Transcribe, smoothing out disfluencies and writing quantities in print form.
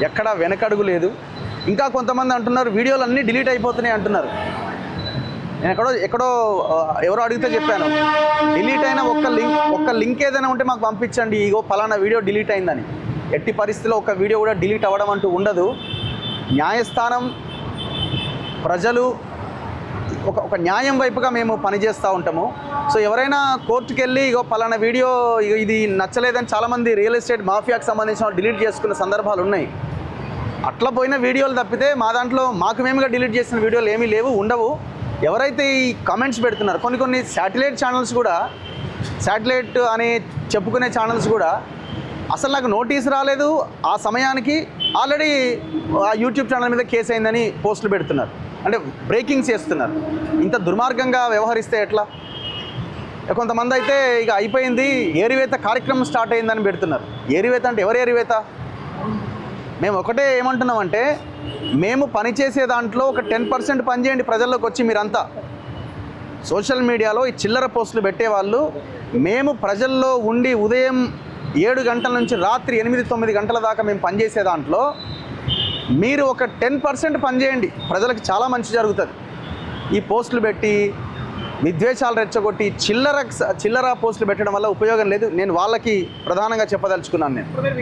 ఎక్కడా వెనకడుగు లేదు. ఇంకా కొంతమంది అంటున్నారు వీడియోలు అన్నీ డిలీట్ అయిపోతున్నాయి అంటున్నారు. నేను ఎక్కడో ఎవరో అడిగితే చెప్పాను, డిలీట్ అయిన ఒక్క లింక్ ఏదైనా ఉంటే మాకు పంపించండి, ఇగో పలానా వీడియో డిలీట్ అయిందని. ఎట్టి పరిస్థితిలో ఒక వీడియో కూడా డిలీట్ అవ్వడం అంటూ ఉండదు. న్యాయస్థానం, ప్రజలు ఒక న్యాయం వైపుగా మేము పనిచేస్తూ ఉంటాము. సో ఎవరైనా కోర్టుకు వెళ్ళి ఇగో పలానా వీడియో ఇది నచ్చలేదని చాలామంది రియల్ ఎస్టేట్ మాఫియాకి సంబంధించిన డిలీట్ చేసుకున్న సందర్భాలు ఉన్నాయి. అట్లా పోయిన వీడియోలు తప్పితే మా దాంట్లో మాకు మేముగా డిలీట్ చేసిన వీడియోలు ఏమీ లేవు, ఉండవు. ఎవరైతే ఈ కామెంట్స్ పెడుతున్నారు, కొన్ని శాటిలైట్ ఛానల్స్ కూడా, శాటిలైట్ అని చెప్పుకునే ఛానల్స్ కూడా అసలు నాకు నోటీస్ రాలేదు, ఆ సమయానికి ఆల్రెడీ ఆ యూట్యూబ్ ఛానల్ మీద కేసు అయిందని పోస్టులు పెడుతున్నారు, అంటే బ్రేకింగ్స్ చేస్తున్నారు. ఇంత దుర్మార్గంగా వ్యవహరిస్తే ఎట్లా? కొంతమంది అయితే ఇక అయిపోయింది, ఏరివేత కార్యక్రమం స్టార్ట్ అయిందని పెడుతున్నారు. ఏరివేత అంటే ఎవరు ఏరివేత? మేము ఒకటే ఏమంటున్నామంటే, మేము పనిచేసే దాంట్లో ఒక 10% పనిచేయండి ప్రజల్లోకి వచ్చి. మీరంతా సోషల్ మీడియాలో ఈ చిల్లర పోస్టులు పెట్టేవాళ్ళు, మేము ప్రజల్లో ఉండి ఉదయం 7 గంటల నుంచి రాత్రి 8-9 గంటల దాకా మేము పనిచేసే దాంట్లో మీరు ఒక 10% పనిచేయండి, ప్రజలకు చాలా మంచి జరుగుతుంది. ఈ పోస్టులు పెట్టి విద్వేషాలు రెచ్చగొట్టి చిల్లర పోస్టులు పెట్టడం వల్ల ఉపయోగం లేదు. నేను వాళ్ళకి ప్రధానంగా చెప్పదలుచుకున్నాను. నేను